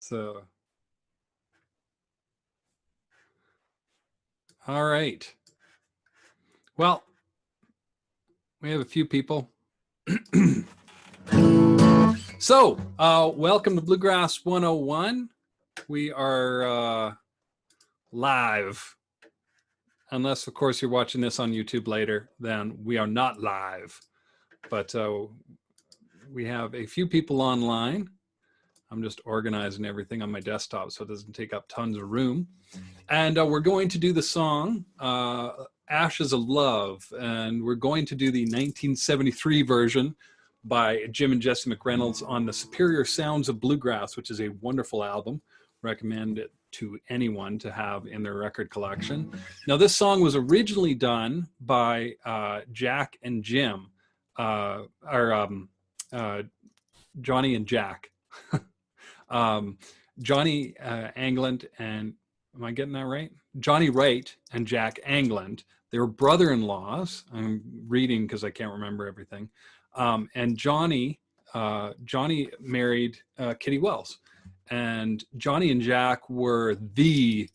So, all right. Well, we have a few people. So, welcome to Bluegrass 101. We are live. Unless, of course, you're watching this on YouTube later, then we are not live. But we have a few people online. I'm just organizing everything on my desktop so it doesn't take up tons of room. And we're going to do the song, Ashes of Love. And we're going to do the 1973 version by Jim and Jesse McReynolds on the Superior Sounds of Bluegrass, which is a wonderful album. Recommend it to anyone to have in their record collection. Now, this song was originally done by Jack and Jim, Johnnie and Jack. Johnnie Anglin and, am I getting that right? Johnnie Wright and Jack Anglin. They were brother-in-laws. I'm reading because I can't remember everything. And Johnnie married Kitty Wells. And Johnnie and Jack were the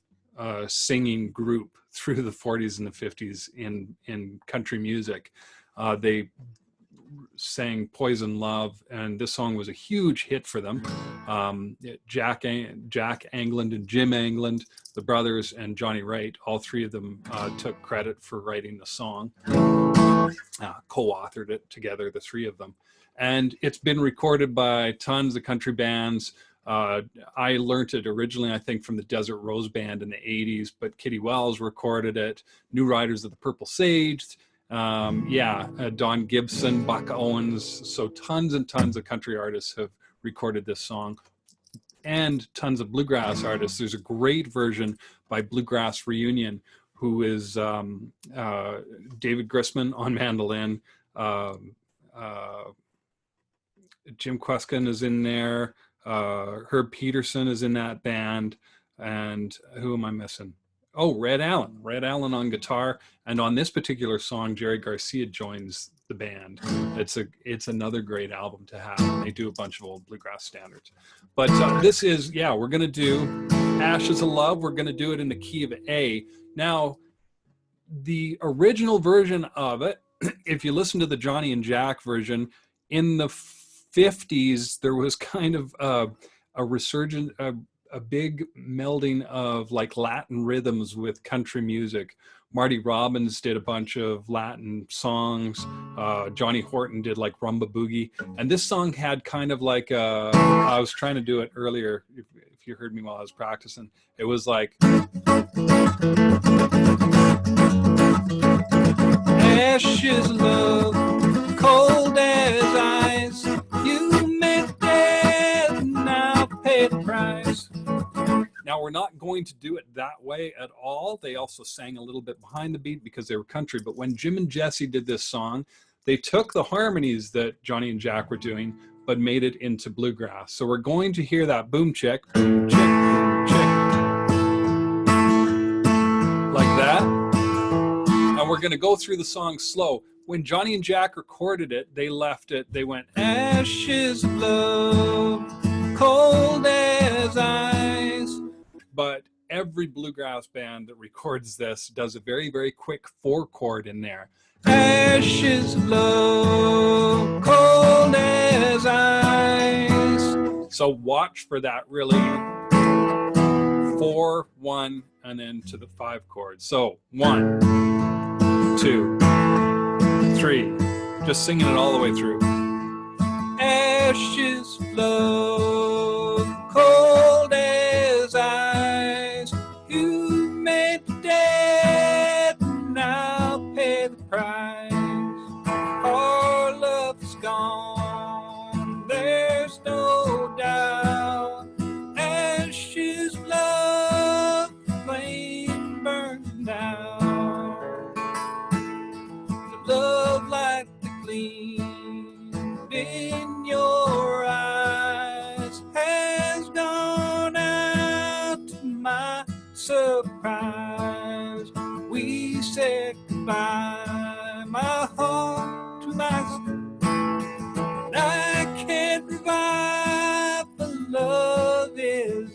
singing group through the 40s and the 50s in country music. They sang Poison Love, and this song was a huge hit for them. Jack Anglin and Jim Anglin, the brothers, and Johnnie Wright, all three of them took credit for writing the song, co-authored it together, the three of them. And it's been recorded by tons of country bands. I learned it originally, I think, from the Desert Rose Band in the 80s, but Kitty Wells recorded it, New Riders of the Purple Sage, Don Gibson, Buck Owens. So tons and tons of country artists have recorded this song, and tons of bluegrass artists. There's a great version by Bluegrass Reunion, who is David Grisman on mandolin. Jim Kweskin is in there. Herb Peterson is in that band. And who am I missing? Oh, Red Allen on guitar. And on this particular song, Jerry Garcia joins the band. It's another great album to have. And they do a bunch of old bluegrass standards. But this is, we're going to do Ashes of Love. We're going to do it in the key of A. Now, the original version of it, if you listen to the Johnnie and Jack version, in the 50s, there was kind of a resurgence, a big melding of like Latin rhythms with country music. Marty Robbins did a bunch of Latin songs. Johnny Horton did like Rumba Boogie. And this song had kind of like I was trying to do it earlier, if you heard me while I was practicing. It was like, ashes of love, cold as ice, you made dead, now pay the price. Now, we're not going to do it that way at all. They also sang a little bit behind the beat because they were country. But when Jim and Jesse did this song, they took the harmonies that Johnnie and Jack were doing, but made it into bluegrass. So we're going to hear that boom chick, boom chick, boom chick, like that. And we're going to go through the song slow. When Johnnie and Jack recorded it, they left it. They went, ashes of love, cold as ice. But every bluegrass band that records this does a very, very quick 4-chord in there. Ashes of love, cold as ice. So watch for that really 4, 1, and then to the 5 chords. So 1, 2, 3. Just singing it all the way through. Ashes of love, cold as ice, you made the dead, now pay the price. Our love is gone, there's no doubt. Ashes of love, flame burning down. The love like the gleam in your eyes has gone out to my surprise. We said goodbye, my heart to myself. I can't revive, the love is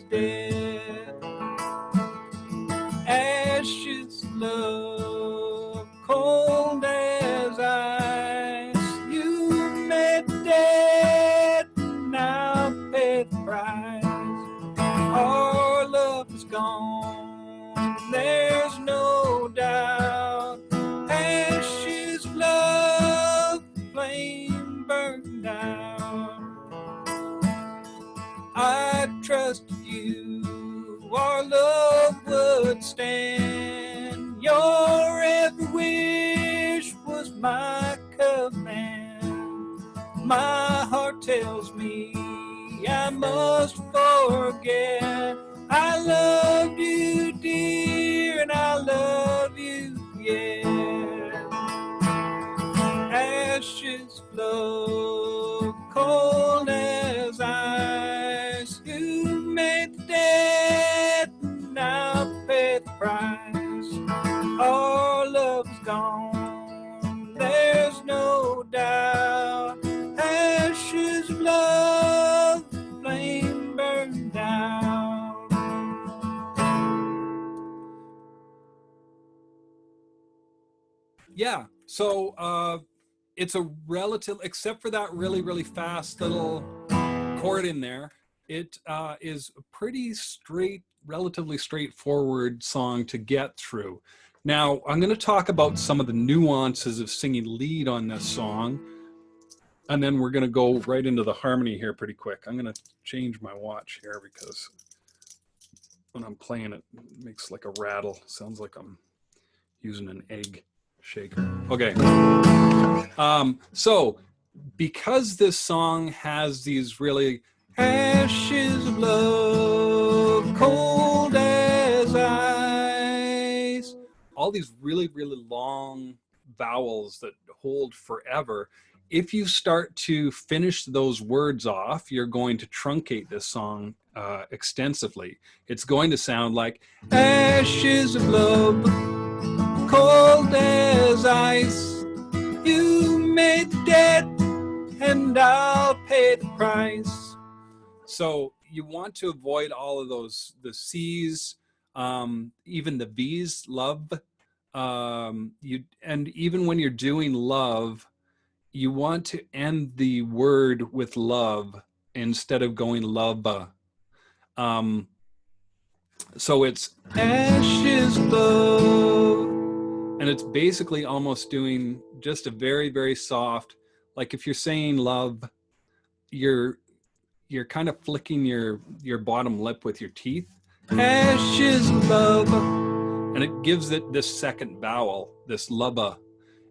gone, there's no doubt. Ashes of love, flame burned out. I trusted you, our love would stand. Your every wish was my command. My heart tells me I must forget. I loved you, dear, and I love you yet. Ashes of love, cold as ice. You made the dead, now pay the price. Our love's gone, there's no doubt. Ashes of love, flame burned out. Yeah, so it's a relative, except for that really, really fast little chord in there, it is a pretty relatively straightforward song to get through. Now, I'm going to talk about some of the nuances of singing lead on this song, and then we're going to go right into the harmony here pretty quick. I'm going to change my watch here because when I'm playing it, it makes like a rattle. Sounds like I'm using an egg shaker. Okay. So because this song has these really ashes of love, cold as ice, all these really, really long vowels that hold forever, if you start to finish those words off, you're going to truncate this song extensively. It's going to sound like ashes of love, cold as ice. You made the dead, and I'll pay the price. So you want to avoid all of those, the C's, even the V's, love. And even when you're doing love, you want to end the word with love instead of going love. So it's ashes of love. And it's basically almost doing just a very, very soft, like if you're saying love, you're kind of flicking your bottom lip with your teeth. Ashes of love. And it gives it this second vowel, this lubba.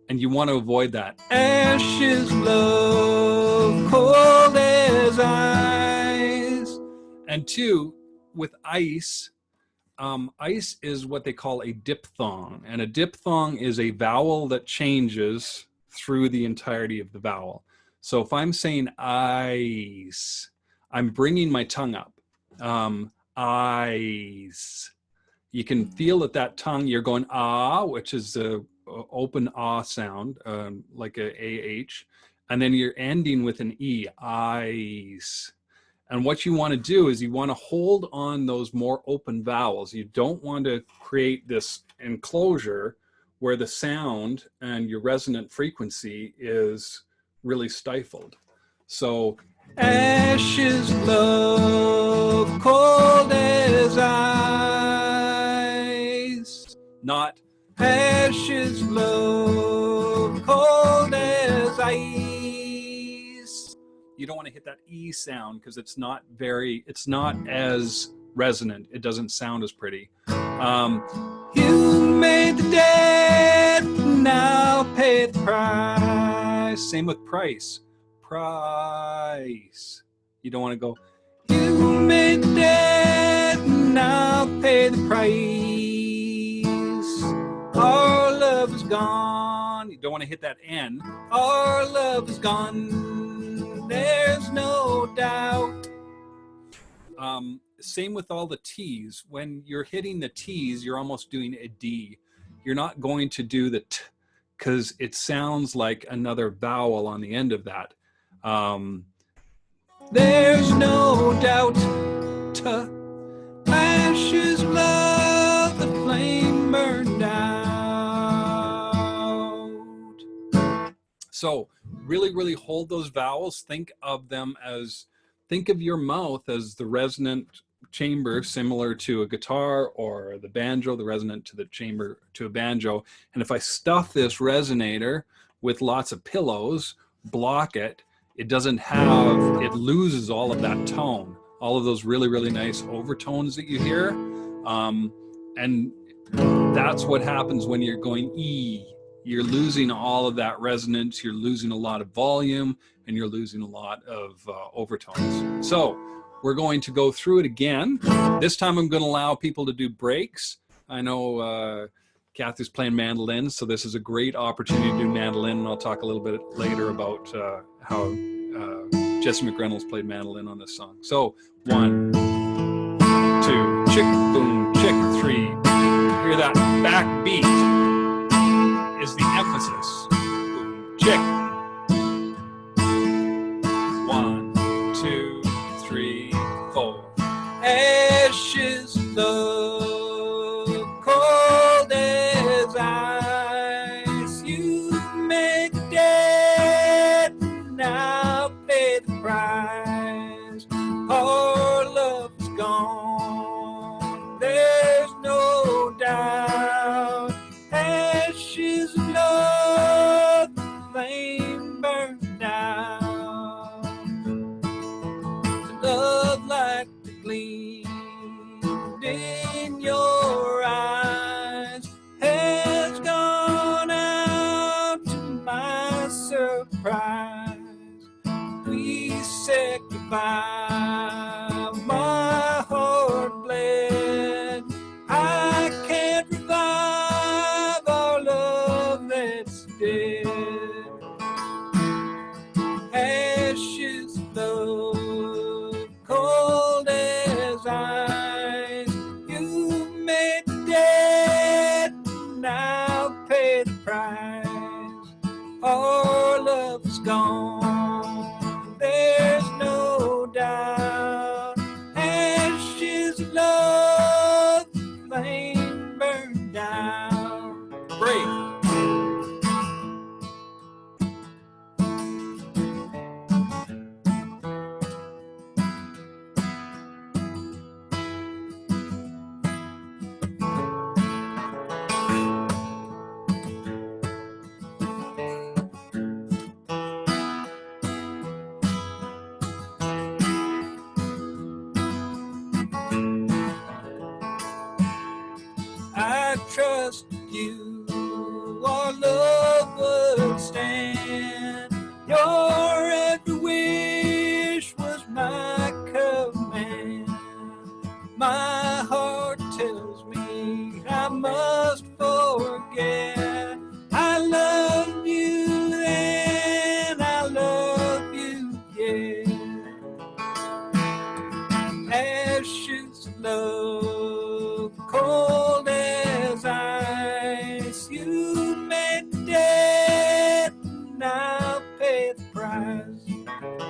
And you want to avoid that. Ashes of love, cold as ice. And two, with ice, ice is what they call a diphthong, and a diphthong is a vowel that changes through the entirety of the vowel. So if I'm saying ice, I'm bringing my tongue up. Ice. You can feel that tongue, you're going ah, which is the open ah sound, like a AH, and then you're ending with an E, ice. And what you want to do is you want to hold on those more open vowels. You don't want to create this enclosure where the sound and your resonant frequency is really stifled. So, ashes of love, cold as ice. Not ashes of love, cold as ice. You don't want to hit that E sound because it's not as resonant. It doesn't sound as pretty. You made the dead, now pay the price. Same with price. Price. You don't want to go, you made the dead, now pay the price. Our love is gone. You don't want to hit that N. Our love is gone. There's no doubt. Same with all the T's. When you're hitting the T's, you're almost doing a D. You're not going to do the T because it sounds like another vowel on the end of that. There's no doubt. T. Ashes of love, the flame burned out. So really, really hold those vowels. Think of them as, think of your mouth as the resonant chamber similar to a guitar, or the banjo, the resonant to the chamber to a banjo. And if I stuff this resonator with lots of pillows, block it, it doesn't have, it loses all of that tone, all of those really, really nice overtones that you hear. And that's what happens when you're going E. You're losing all of that resonance, you're losing a lot of volume, and you're losing a lot of overtones. So we're going to go through it again. This time I'm going to allow people to do breaks. I know Kathy's playing mandolin, so this is a great opportunity to do mandolin, and I'll talk a little bit later about how Jesse McReynolds played mandolin on this song. So 1, 2, chick, boom, chick, 3. Hear that back beat is the emphasis. Boom, chick. 1, 2, 3, 4. Ashes of love, cold as ice. You make dead, now pay the price. Our love is gone, there's no doubt. Ashes of love, flame burned out. Love like the gleam in your eyes has gone out to my surprise. We said goodbye, my heart bled. I can't revive our love that's dead. Ashes of love, cold as ice. You made dead, now pay the price. Our love is gone, there's no doubt. Ashes of love, flame burned down. Break. I trust you, our love would stand. Your every wish was my command. My heart tells me I must forget. I love you then, I love you yet. Ashes of love, cold as ice. You made dead, now pay the price.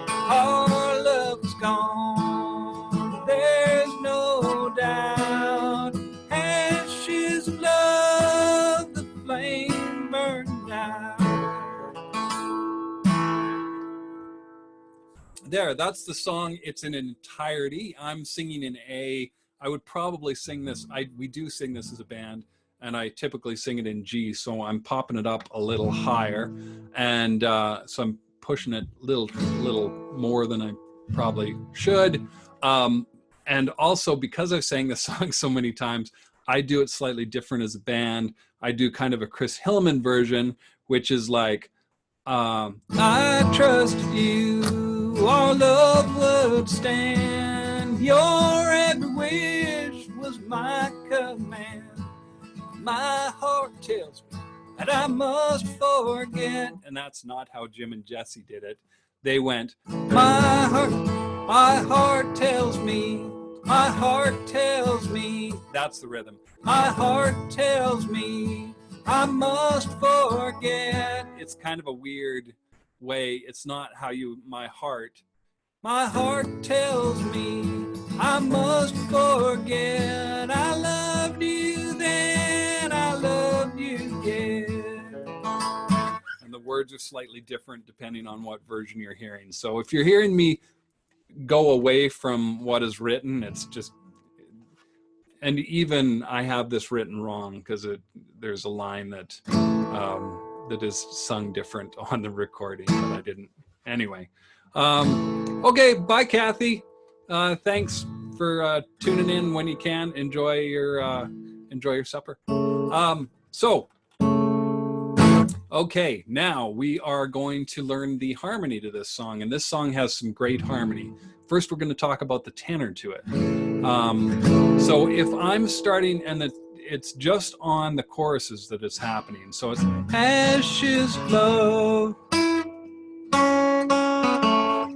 Our love is gone, there's no doubt. Ashes of love, the flame burned out. There, that's the song. It's in entirety. I'm singing in A. I would probably sing this. We do sing this as a band, and I typically sing it in G, so I'm popping it up a little higher, and so I'm pushing it a little more than I probably should. And also, because I've sang this song so many times, I do it slightly different as a band. I do kind of a Chris Hillman version, which is like, I trust you, our love would stand. Your every wish was my command. My heart tells me that I must forget. And that's not how Jim and Jesse did it. They went, my heart tells me, my heart tells me. That's the rhythm. My heart tells me I must forget. It's kind of a weird way. It's not how you, my heart tells me I must forget. I loved you then, I loved you yet. And the words are slightly different depending on what version you're hearing. So if you're hearing me go away from what is written, it's just and even I have this written wrong because there's a line that that is sung different on the recording, but I didn't. Anyway, okay, bye, Kathy. Thanks for tuning in when you can. Enjoy your supper. So, okay, now we are going to learn the harmony to this song, and this song has some great harmony. First, we're going to talk about the tenor to it. So if I'm starting, and it's just on the choruses that it's happening. So it's Ashes of Love.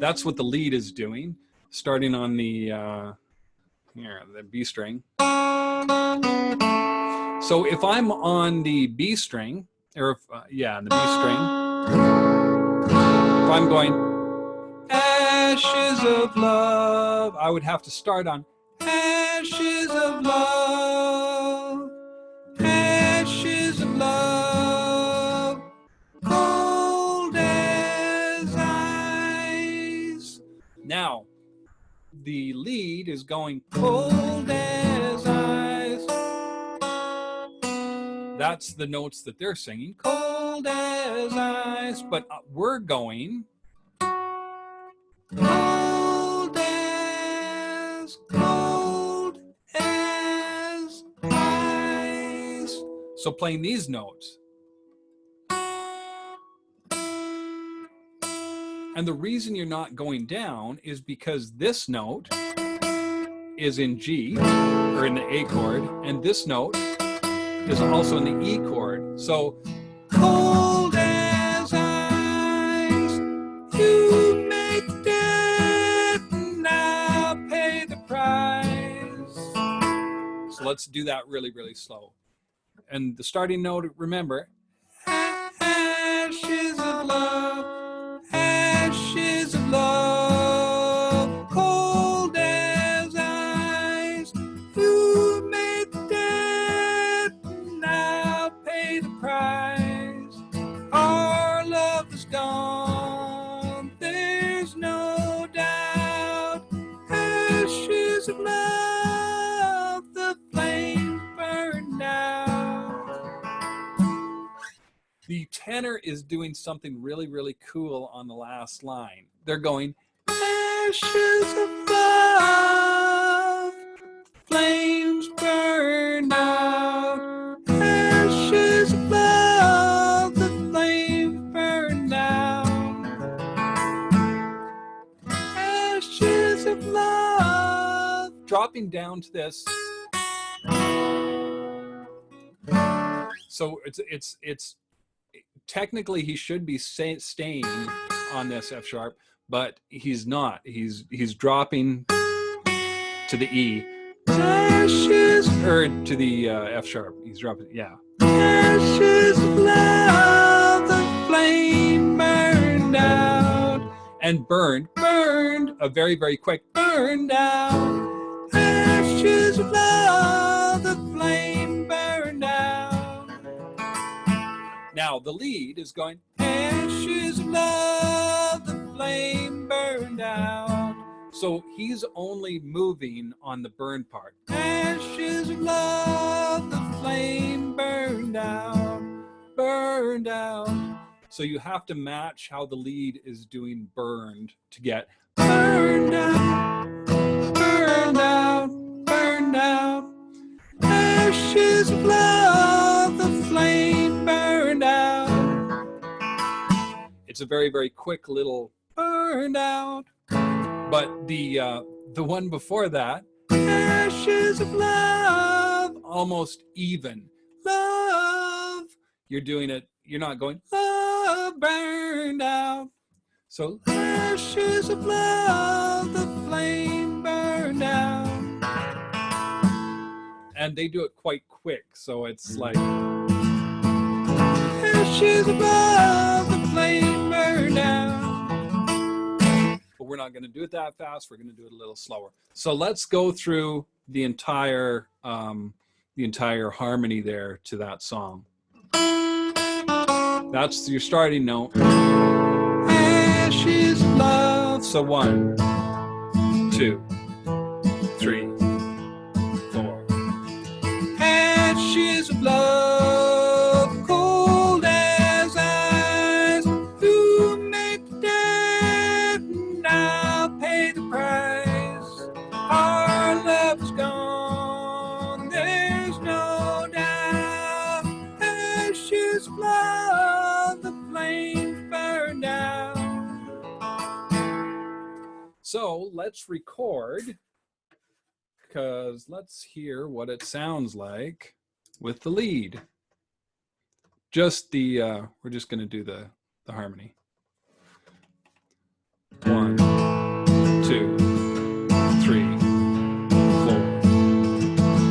That's what the lead is doing, starting on the B string. So if I'm on the B string, or if, yeah, the B string, if I'm going Ashes of Love, I would have to start on Ashes of Love, Ashes of Love, cold as ice. Now, the lead is going cold as ice. That's the notes that they're singing, cold as ice, but we're going cold as ice. So playing these notes. And the reason you're not going down is because this note is in G, or in the A chord, and this note is also in the E chord. So, cold as ice, you make debt, and I'll pay the price. So let's do that really, really slow. And the starting note, remember, ashes of love, ashes of love, cold as ice, you made the debt, and I'll pay the price. Our love is gone, there's no doubt, ashes of love, the flames burn out. The tenor is doing something really, really cool on the last line. They're going, ashes of love, flames burn out. Ashes of love, the flames burn out. Ashes of love. Dropping down to this. So it's technically he should be staying on this F sharp, but he's not. He's dropping to the E, ashes, or to the F sharp. He's dropping, yeah. Ashes of love, the flame burned out, and burned, a very, very quick burned out. Ashes of love, the flame burned out. Now the lead is going, ashes of love, the flame burned out. So he's only moving on the burn part. Ashes of love, the flame burned out, burned out. So you have to match how the lead is doing burned to get burned out, burned out, burned out. Ashes of love, the flame burned out. It's a very, very quick little burned out. But the one before that, ashes of love, almost even. Love, you're doing it, you're not going, love burned out. So ashes of love, the flame burned out. And they do it quite quick, so it's like ashes of love, the flame burned out. But we're not going to do it that fast. We're going to do it a little slower. So let's go through the entire harmony there to that song. That's your starting note. Ashes of love. So 1, 2, 3, 4. So let's record, because let's hear what it sounds like with the lead. Just the, we're just going to do the harmony. 1, 2, 3, 4.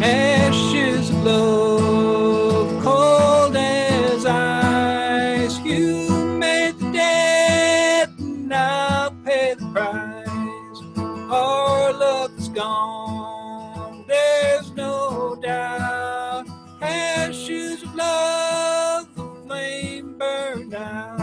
Ashes of love, cold as ice. You made the dead, and I'll pay the price. Our love is gone, there's no doubt. Ashes of love, the flame burned out.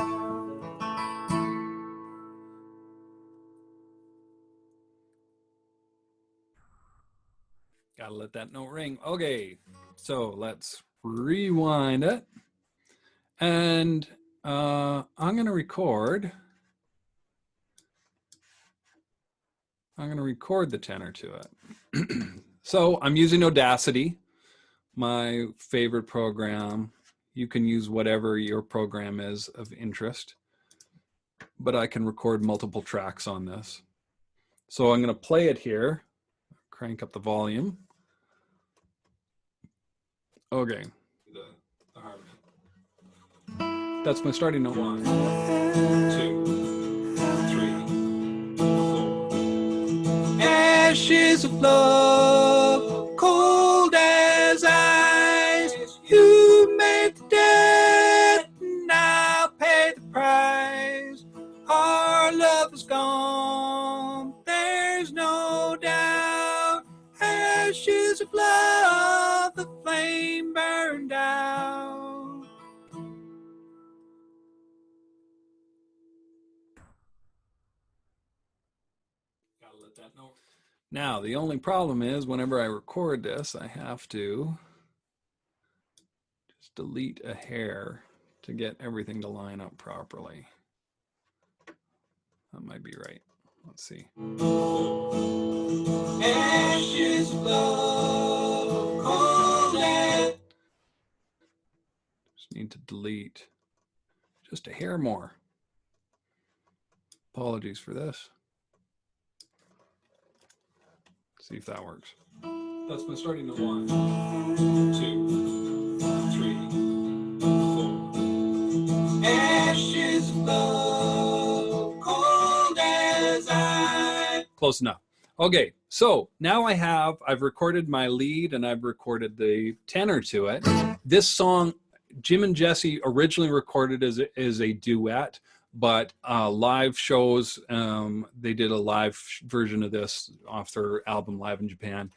Gotta let that note ring. Okay, so let's rewind it. And I'm gonna record the tenor to it. So I'm using Audacity, my favorite program. You can use whatever your program is of interest, but I can record multiple tracks on this. So I'm gonna play it here, crank up the volume. Okay. The harmony. That's my starting note. 1, 2, 3, 4. Ashes of love, cold as ice. You made the dead, and I'll pay the price. Our love is gone, there's no doubt. Ashes of love, the flame burned out. Gotta let that know. Now, the only problem is whenever I record this, I have to just delete a hair to get everything to line up properly. That might be right. Let's see. Ashes of love, cold and... Just need to delete just a hair more. Apologies for this. See if that works. That's my starting note. 1, 2, 3, 4. Ashes of love, cold as ice. Close enough. Okay, so now I've recorded my lead and I've recorded the tenor to it. This song, Jim and Jesse originally recorded as a duet, but live shows, they did a live version of this off their album Live in Japan.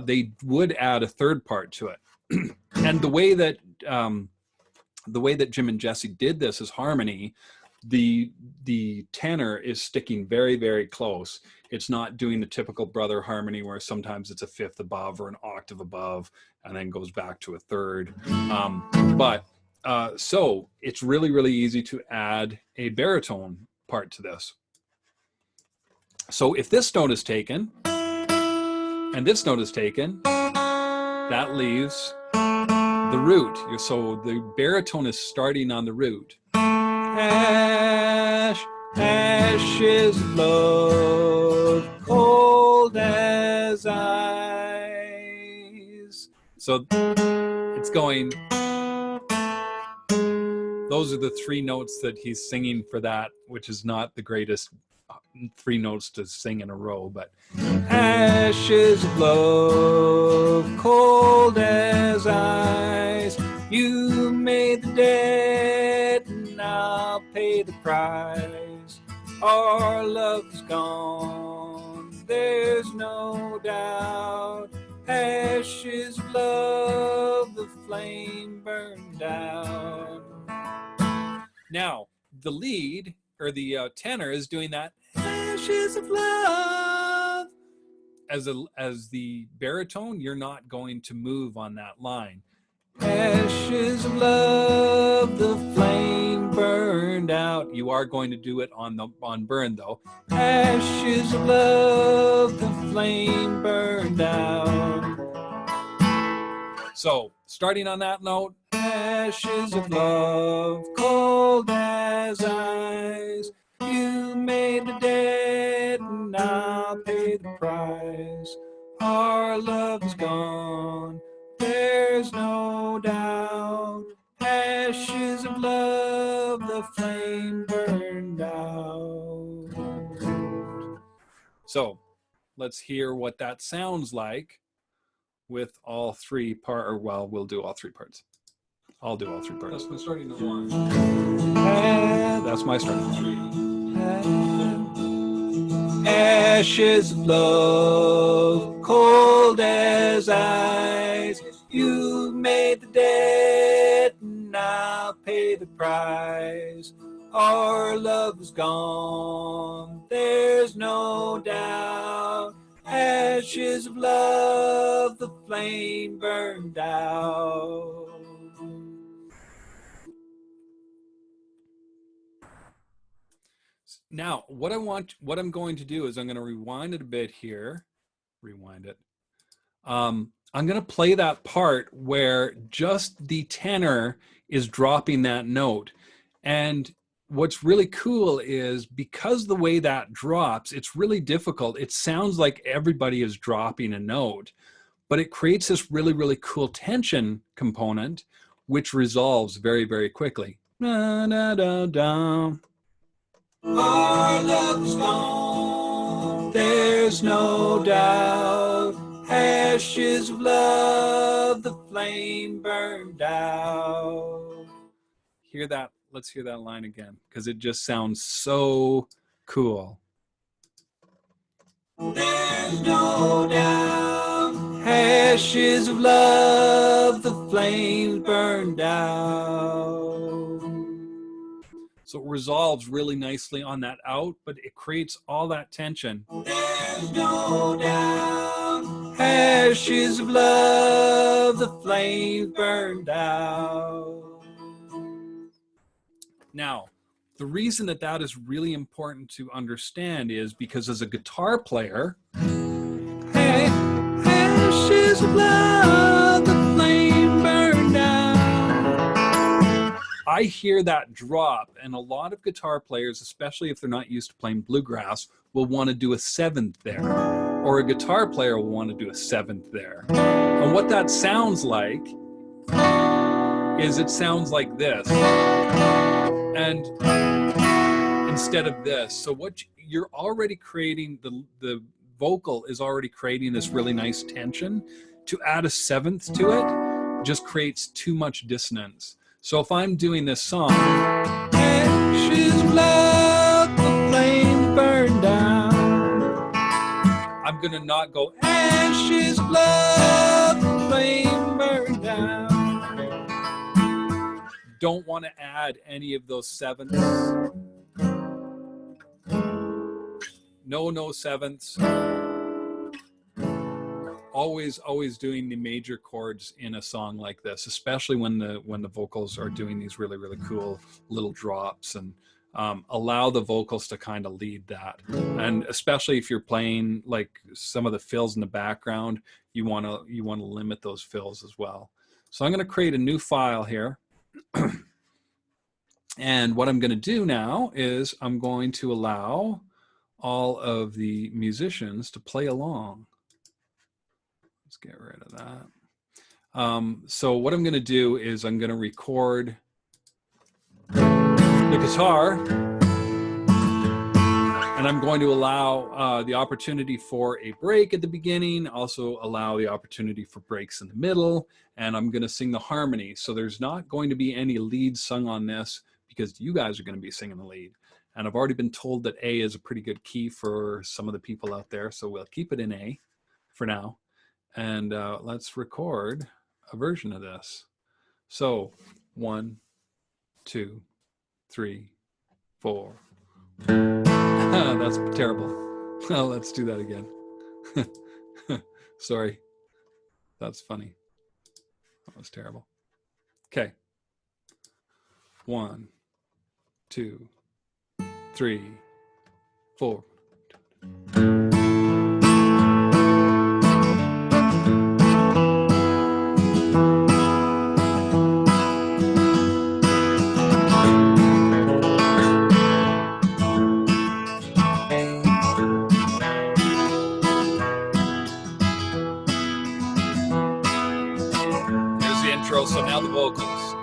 They would add a third part to it. And the way that Jim and Jesse did this is harmony. The tenor is sticking very, very close. It's not doing the typical brother harmony where sometimes it's a fifth above or an octave above and then goes back to a third. So it's really, really easy to add a baritone part to this. So if this note is taken and this note is taken, that leaves the root. So the baritone is starting on the root. Ash, ashes of love, cold as ice. So it's going, those are the 3 notes that he's singing for that, which is not the greatest 3 notes to sing in a row, but ashes of love, cold as ice. You made the dead, and I'll pay the price. Our love is gone, there's no doubt. Ashes of love, the flame burned out. Now, the lead, or the tenor, is doing that ashes of love. As the baritone, you're not going to move on that line. Ashes of love, the flame burned out. You are going to do it on burn though. Ashes of love, the flame burned out. So starting on that note, ashes of love, cold as ice. You made the debt and I'll pay the price. Our love is gone, there's no doubt. Ashes of love, the flame burned out. So let's hear what that sounds like with all three parts. Or well, we'll do all three parts. I'll do all three parts. That's my starting note 1. That's my starting note. Ashes of love, cold as ice. You made the debt and I'll pay the price. Our love is gone, there's no doubt. Ashes of love, the flame burned out. Now, what I'm going to do is I'm going to rewind it a bit here. Rewind it. I'm going to play that part where just the tenor is dropping that note. And what's really cool is because the way that drops, it's really difficult. It sounds like everybody is dropping a note, but it creates this really, really cool tension component, which resolves very, very quickly. Da, da, da, da. Our love's gone, there's no doubt. Ashes of love, the flame burned out. Hear that? Let's hear that line again, because it just sounds so cool. There's no doubt. Ashes of love, the flame burned out. So it resolves really nicely on that out, but it creates all that tension. There's no doubt. Ashes of love, the flame burned out. Now, the reason that that is really important to understand is because as a guitar player, hey, ashes of love, the flame burned out. I hear that drop, and a lot of guitar players, especially if they're not used to playing bluegrass, will want to do a seventh there, or a guitar player will want to do a seventh there. And what that sounds like is it sounds like this, and instead of this. So what you're already creating, the vocal is already creating this really nice tension. To add a seventh to it just creates too much dissonance. So if I'm doing this song, ashes of love, the flame burned down, I'm gonna not go ashes of love, the flame burned down. Don't want to add any of those sevenths. No sevenths. Always doing the major chords in a song like this, especially when the vocals are doing these really, really cool little drops, and allow the vocals to kind of lead that. And especially if you're playing like some of the fills in the background, you want to limit those fills as well. So I'm going to create a new file here. And what I'm going to do now is I'm going to allow all of the musicians to play along. Let's get rid of that. So what I'm going to do is I'm going to record the guitar, and I'm going to allow the opportunity for a break at the beginning, also allow the opportunity for breaks in the middle, and I'm going to sing the harmony. So there's not going to be any lead sung on this because you guys are going to be singing the lead. And I've already been told that A is a pretty good key for some of the people out there, so we'll keep it in A for now. And let's record a version of this. So 1, 2, 3, 4. That's terrible. Let's do that again. Sorry. That's funny. That was terrible. Okay. 1, 2, 3, 4. intro, so now the vocals.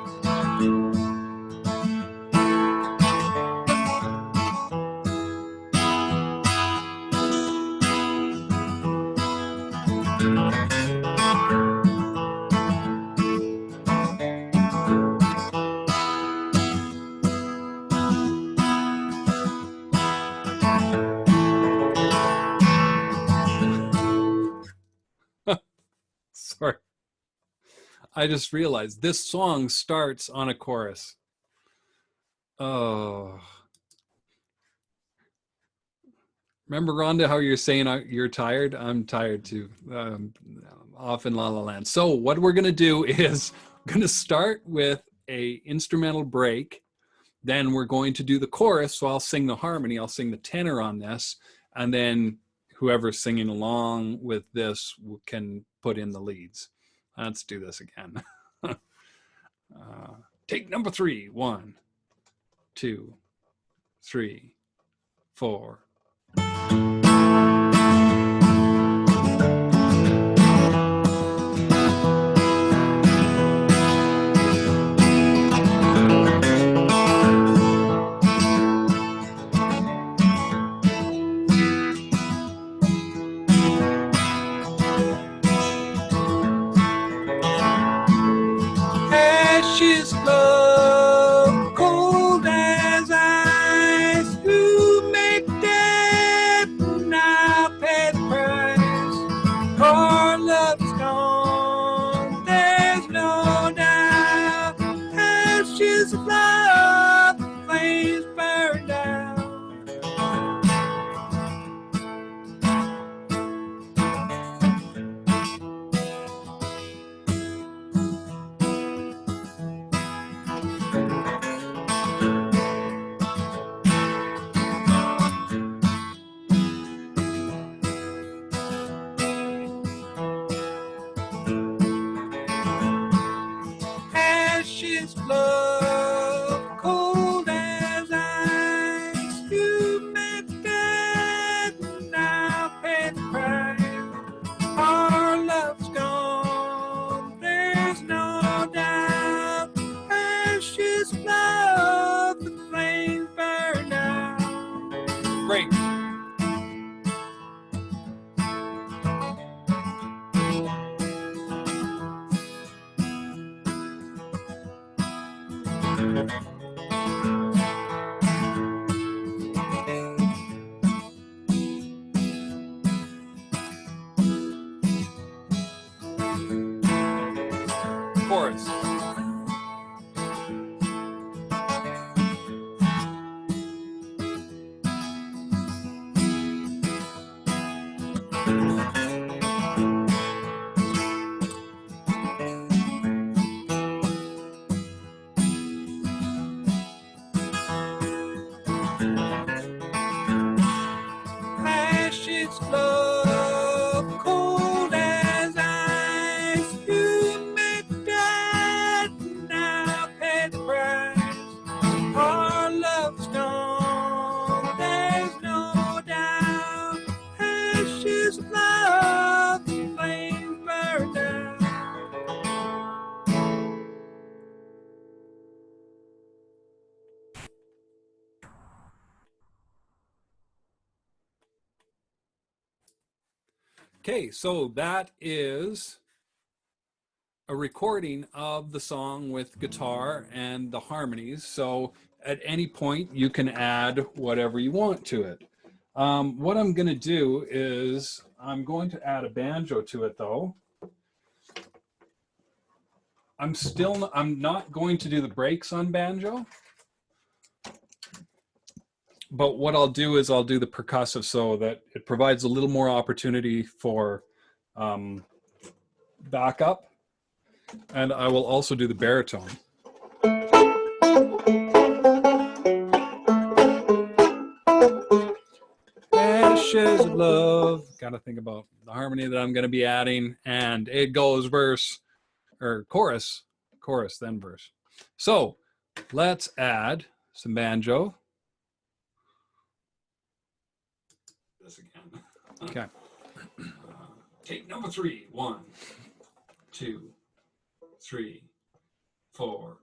Sorry. I just realized this song starts on a chorus. Oh. Remember, Rhonda, how you're saying you're tired? I'm tired too. Off in La La Land. So what we're going to do is going to start with a instrumental break. Then we're going to do the chorus. So I'll sing the harmony. I'll sing the tenor on this. And then whoever's singing along with this can put in the leads. Let's do this again. Take number 3. 1, 2, 3, 4. Ashes of love, cold as ice, who made death now pay the price. Our love's gone, there's no doubt. Ashes of love, the flames burn down. Ashes of love, cold as ice, you made dead, now pay the price. Our love's gone, there's no doubt. Ashes of love, the flames burn out. Great. Chorus. Ashes of love, cold as ice, you made dead, now pay the price. Our love's gone, there's no doubt. Ashes of love, the flames burn down. Okay, so that is a recording of the song with guitar and the harmonies. So at any point you can add whatever you want to it. What I'm going to do is I'm going to add a banjo to it though. I'm not going to do the breaks on banjo. But what I'll do is I'll do the percussive so that it provides a little more opportunity for backup. And I will also do the baritone. Ashes of love. Got to think about the harmony that I'm going to be adding. And it goes verse or chorus, then verse. So let's add some banjo. This again. Okay. Take number 3. 1, 2, 3, 4.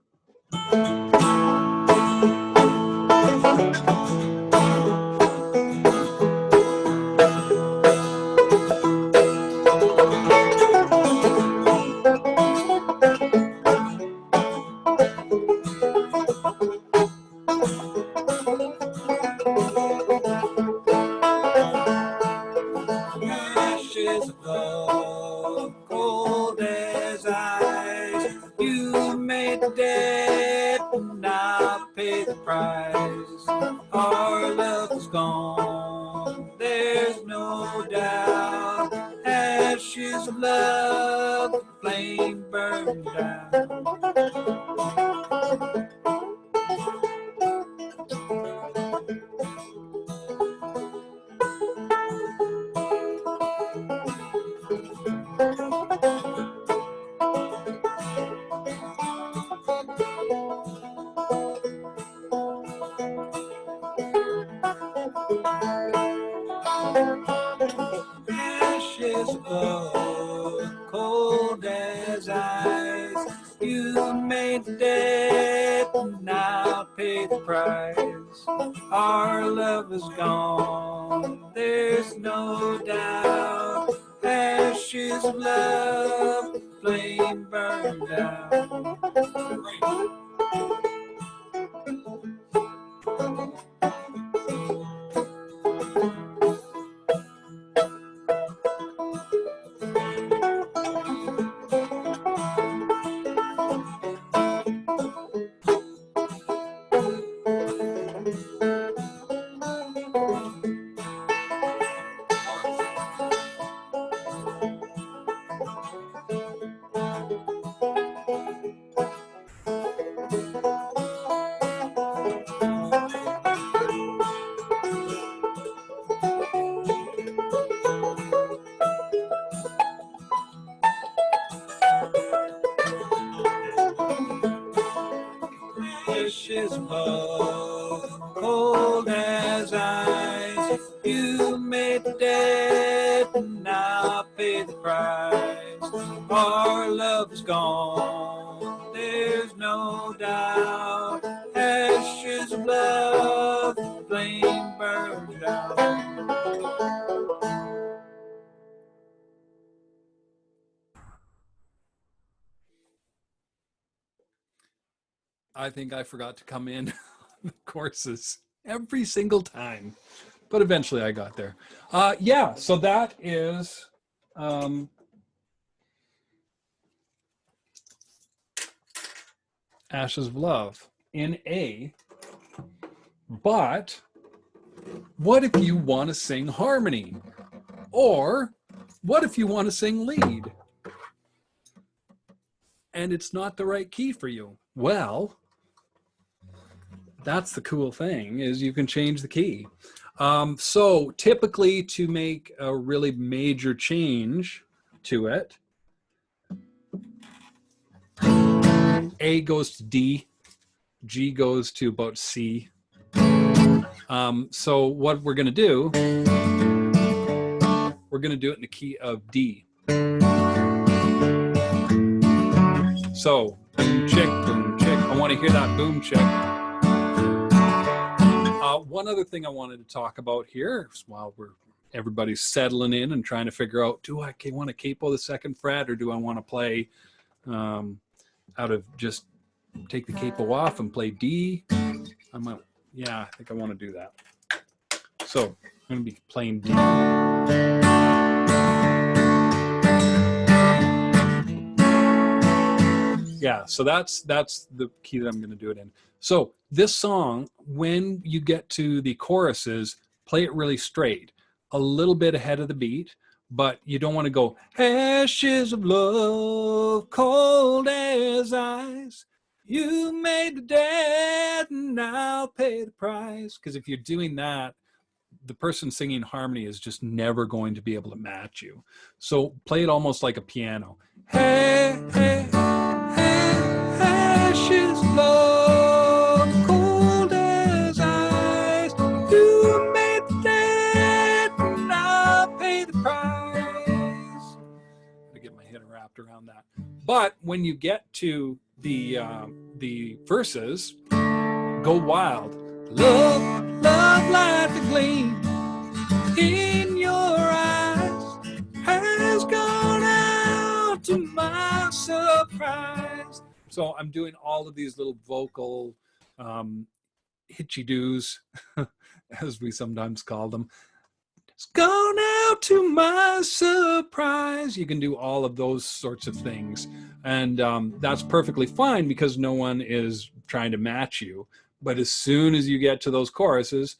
Ashes of love, cold as ice. You made the dead, and I paid the price. Our love is gone, there's no doubt. Ashes of love, the flame burned down. Ashes of love, cold as ice. You made the dead, and now pay the price. Our love is gone, there's no doubt. Ashes of love, flame burned down. Ashes of love, cold as ice. You made the dead, and now pay the price. Our love is gone, there's no doubt. Ashes of love, flame burned out. I think I forgot to come in the courses every single time, but eventually I got there. Yeah, so that is Ashes of Love in A. But what if you want to sing harmony? Or what if you want to sing lead? And it's not the right key for you? Well, that's the cool thing, is you can change the key. So typically, to make a really major change to it, A goes to D, G goes to about C. So what we're going to do, we're going to do it in the key of D. So boom, check, boom, check. I want to hear that boom, check. One other thing I wanted to talk about here, while everybody's settling in and trying to figure out, do I want to capo the second fret, or do I want to play out of just take the capo off and play D? Yeah, I think I want to do that. So I'm going to be playing D. Yeah, so that's the key that I'm going to do it in. So this song, when you get to the choruses, play it really straight, a little bit ahead of the beat, but you don't want to go, ashes of love, cold as ice. You made the dead, and I'll pay the price. Because if you're doing that, the person singing harmony is just never going to be able to match you. So play it almost like a piano. Hey, hey, hey, ashes of love, cold as ice. You made the dead, and I'll pay the price. get my head wrapped around that. But when you get to the verses, go wild. Love, love like the gleam in your eyes has gone out to my surprise. So I'm doing all of these little vocal hitchy-doos, as we sometimes call them. It's gone out to my surprise. You can do all of those sorts of things. And that's perfectly fine because no one is trying to match you. But as soon as you get to those choruses,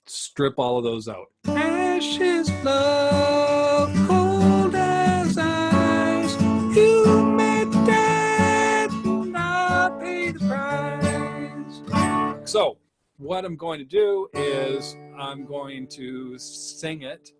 strip all of those out. Ashes of love, cold as ice. You made the dead, and I pay the price. So what I'm going to do is I'm going to sing it.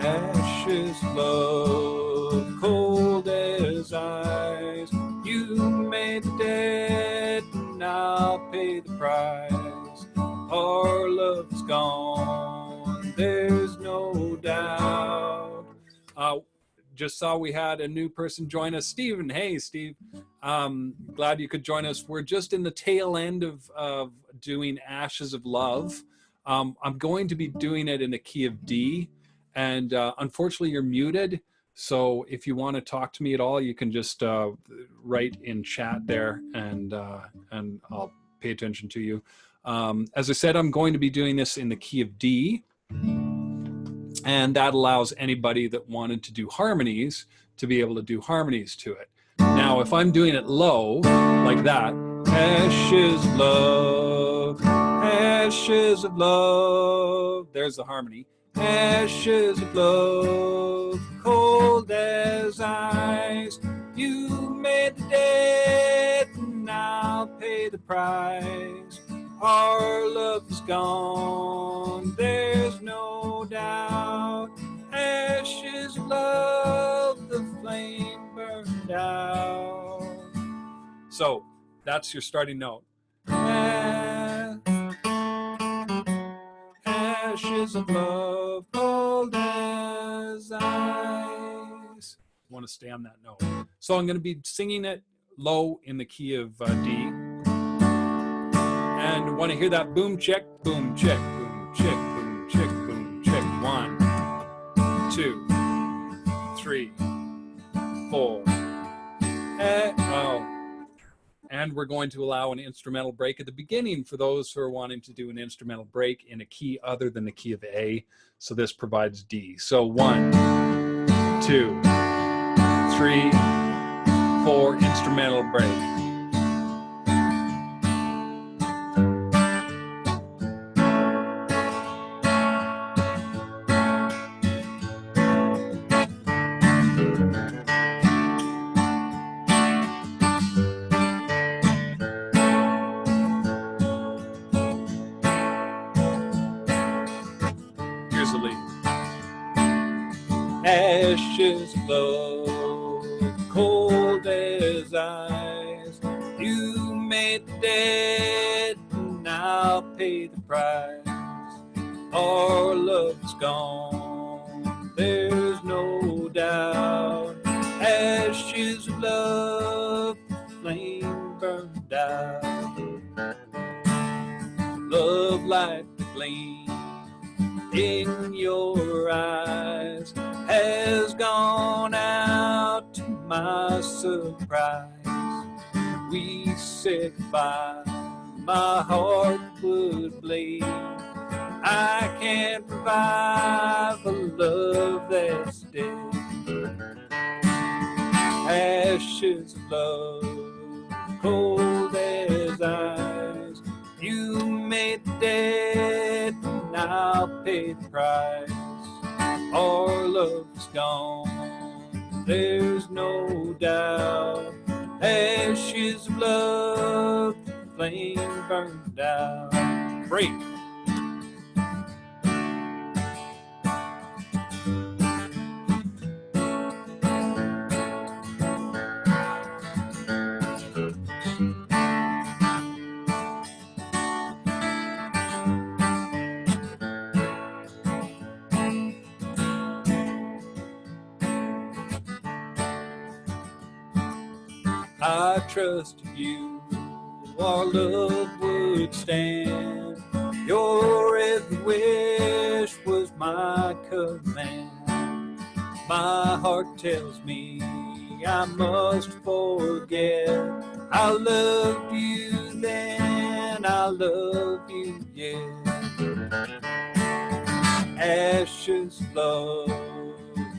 Ashes of love, cold as ice. You made the dead, and I'll pay the price. Our love's gone, there's no doubt. Just saw we had a new person join us. Steven, hey Steve. Glad you could join us. We're just in the tail end of doing Ashes of Love. I'm going to be doing it in the key of D. And unfortunately, you're muted. So if you want to talk to me at all, you can just write in chat there, and I'll pay attention to you. As I said, I'm going to be doing this in the key of D. And that allows anybody that wanted to do harmonies to be able to do harmonies to it. Now, if I'm doing it low, like that, ashes of love, ashes of love, there's the harmony. Ashes of love, cold as ice. You made the dead, and I'll pay the price. Our love is gone, there's no doubt. Ashes of love, the flame burned out. So that's your starting note. Ashes of love, cold as ice. I want to stay on that note. So I'm going to be singing it low in the key of D. And want to hear that boom check, boom check, boom check, boom check, boom check. 1, 2, 3, 4. And we're going to allow an instrumental break at the beginning for those who are wanting to do an instrumental break in a key other than the key of A. So this provides D. So 1, 2, 3, 4, instrumental break. Ashes of love, cold as ice. You made the dead, and I'll pay the price. Our love's gone, there's no doubt. Ashes of love, flame burned out. Love like the gleam in your eyes has gone out to my surprise. We said goodbye, my heart would bleed. I can't revive a love that's dead. Ashes of love, cold as ice. You made the dead, and I'll pay the price. Our love's gone, there's no doubt. Ashes of love, flame burned out. Break. I trusted you, our love would stand. Your every wish was my command. My heart tells me I must forget. I loved you then, I love you yet. Ashes of love,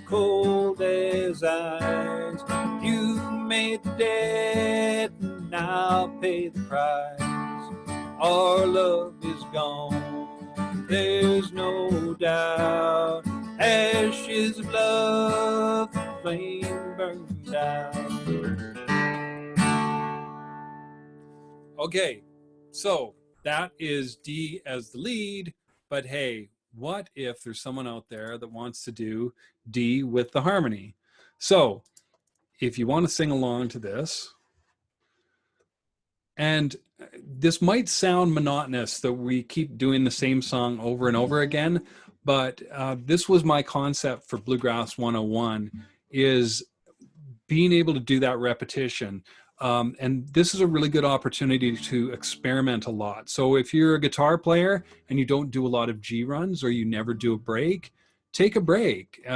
cold as ice. You made the debt, and I'll pay the price. Our love is gone, there's no doubt. Ashes of love, the flame burned out. Okay, so that is D as the lead, but hey, what if there's someone out there that wants to do D with the harmony? So if you want to sing along to this, and this might sound monotonous that we keep doing the same song over and over again, but this was my concept for Bluegrass 101, is being able to do that repetition. And this is a really good opportunity to experiment a lot. So if you're a guitar player and you don't do a lot of G runs, or you never do a break, take a break.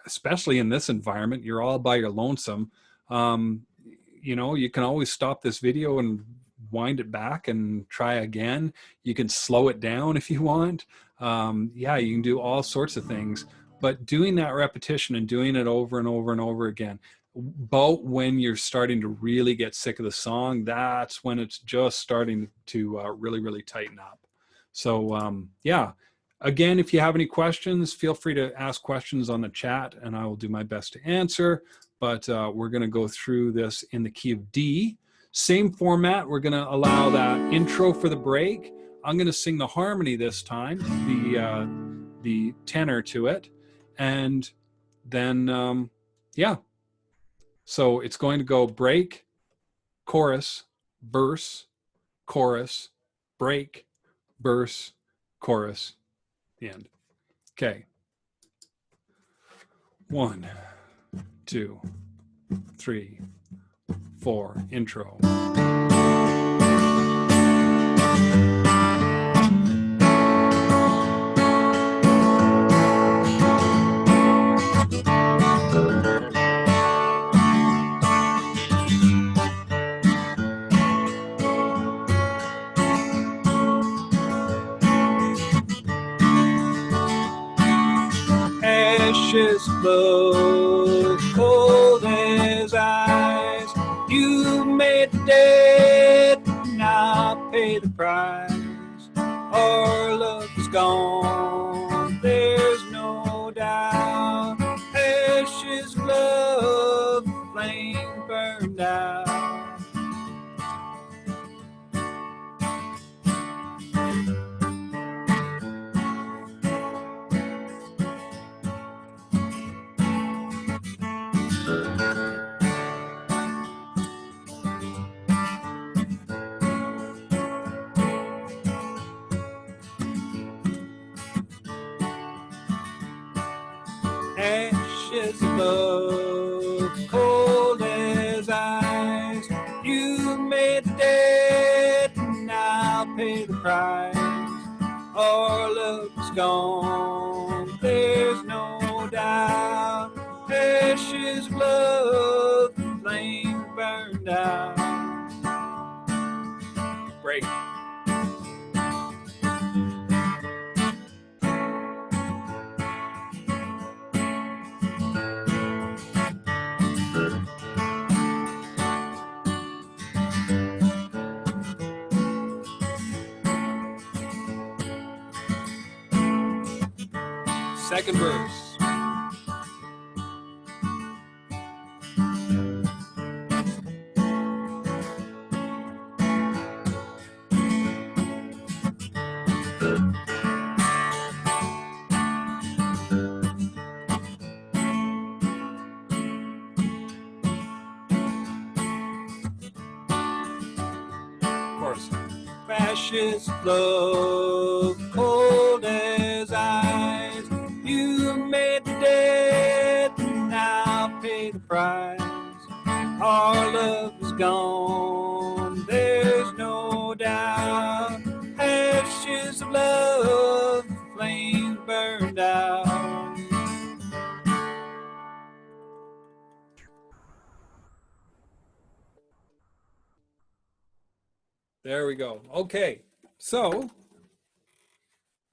Especially in this environment, you're all by your lonesome. You know, you can always stop this video and wind it back and try again. You can slow it down if you want. Yeah, you can do all sorts of things, but doing that repetition and doing it over and over and over again, about when you're starting to really get sick of the song, that's when it's just starting to really, really tighten up. So yeah, again, if you have any questions, feel free to ask questions on the chat and I will do my best to answer. But we're going to go through this in the key of D. Same format. We're going to allow that intro for the break. I'm going to sing the harmony this time, the tenor to it. And then, yeah. So it's going to go break, chorus, verse, chorus, break, verse, chorus, the end. Okay. 1, 2, 3, 4, intro. Ashes of love, cold as ice. You made the debt, and I'll pay the price. Our love is gone, there's no doubt. Ashes of love, flame burned out. Ashes of love, cold as ice. You made the debt, and I'll pay the price. Our love is gone, there's no doubt. Ashes of love, the flame burned out. Break. Second verse. Chorus. Ashes of love, cold as ice. You made the debt, and I'll pay the price. Our our love is gone, there's no doubt. Ashes of love, flames burned out. There we go. Okay, so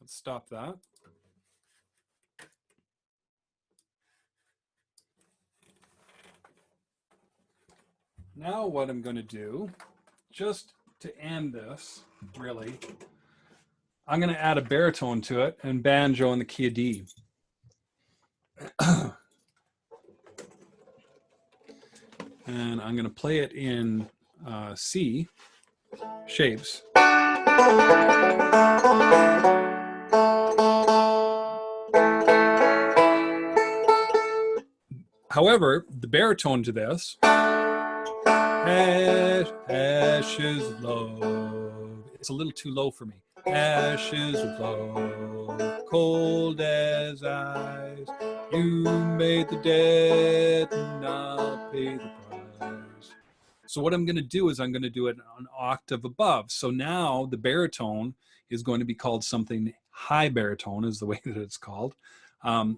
let's stop that. Now what I'm going to do, just to end this, really, I'm going to add a baritone to it and banjo in the key of D. And I'm going to play it in C shapes. However, the baritone to this, ashes of love, it's a little too low for me. Ashes of love, cold as ice, you made the debt and I'll pay the price. So what I'm going to do is I'm going to do it an octave above. So now the baritone is going to be called something high baritone, is the way that it's called,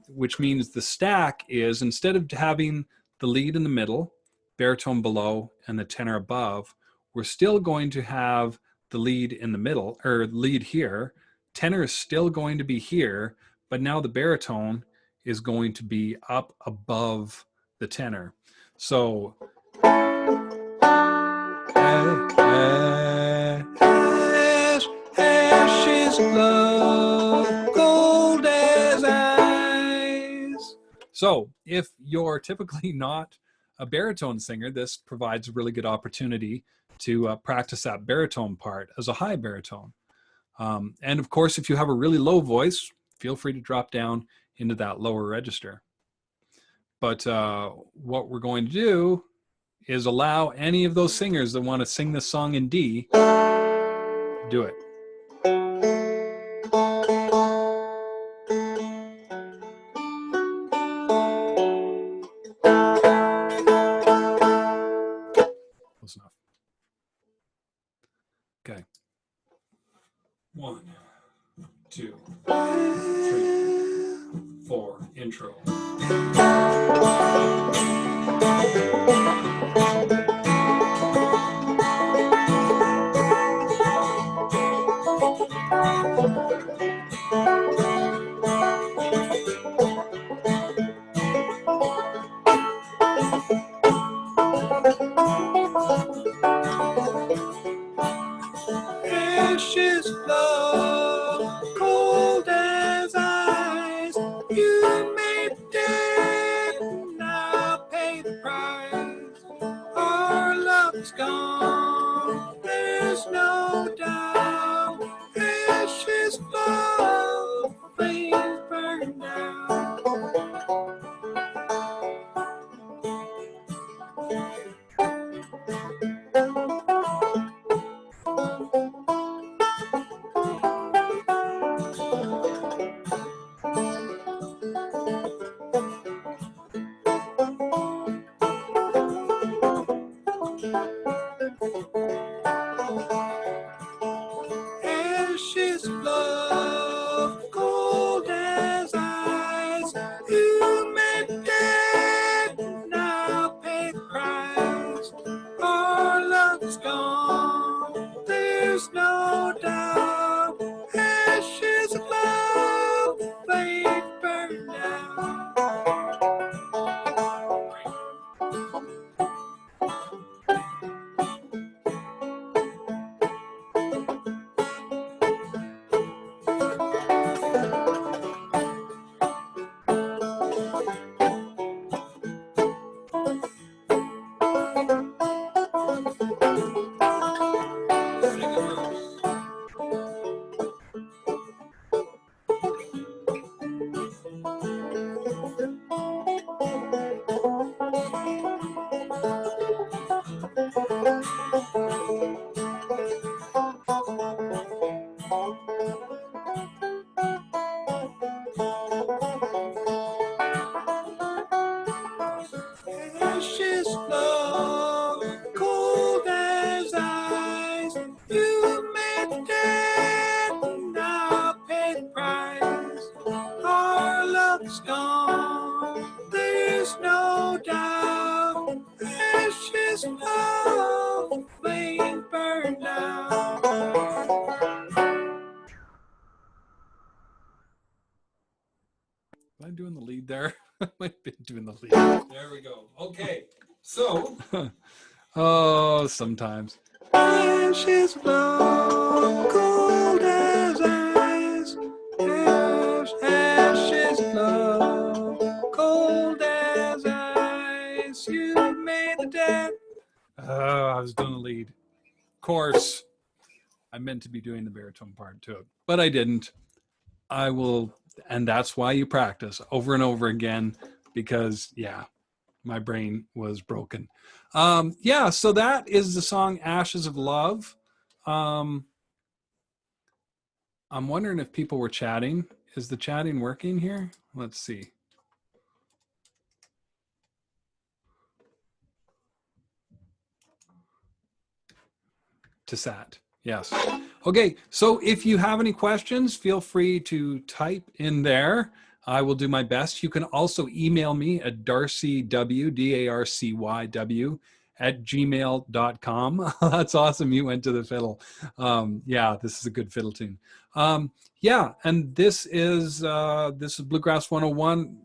which means the stack is, instead of having the lead in the middle, baritone below, and the tenor above, we're still going to have the lead in the middle, or lead here. Tenor is still going to be here, but now the baritone is going to be up above the tenor. So ashes of love, cold as ice. So if you're typically not a baritone singer, this provides a really good opportunity to practice that baritone part as a high baritone. And of course, if you have a really low voice, feel free to drop down into that lower register. But what we're going to do is allow any of those singers that want to sing this song in D, do it. Close enough. Okay. 1, 2, 3, 4, intro. Ashes of love, cold as ice, you made dead, and I'll pay the price. Our love is gone, there's no doubt. Ashes of love, flames burn out. Ashes of love, cold as ice, you made dead, and I'll pay the price. Our love is gone, there's no doubt. Ashes of love, flames burn out. love's gone, there's no doubt. Ashes of love, flame burned out. Am I doing the lead there? I might have been doing the lead. There we go. Okay. So, oh, sometimes. Ashes of love, cold as ice. Ashes of love, cold as ice. You made the dead. Oh, I was doing the lead. Of course, I meant to be doing the baritone part too, but I didn't. I will, and that's why you practice over and over again, because yeah, my brain was broken. Yeah, so that is the song Ashes of Love. I'm wondering if people were chatting. Is the chatting working here? Let's see. Sat. Yes. Okay, so if you have any questions, feel free to type in there. I will do my best. You can also email me at darcyw, DARCYW, at gmail.com. That's awesome. You went to the fiddle. Yeah, this is a good fiddle tune. Yeah, and this is Bluegrass 101.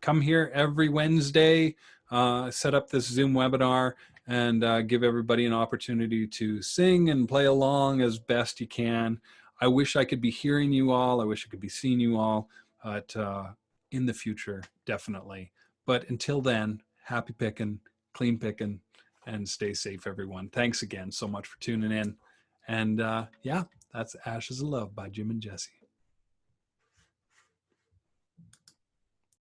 Come here every Wednesday, set up this Zoom webinar, and give everybody an opportunity to sing and play along as best you can. I wish I could be hearing you all. I wish I could be seeing you all. But in the future, definitely. But until then, happy picking, clean picking, and stay safe, everyone. Thanks again so much for tuning in. And yeah, that's Ashes of Love by Jim and Jesse.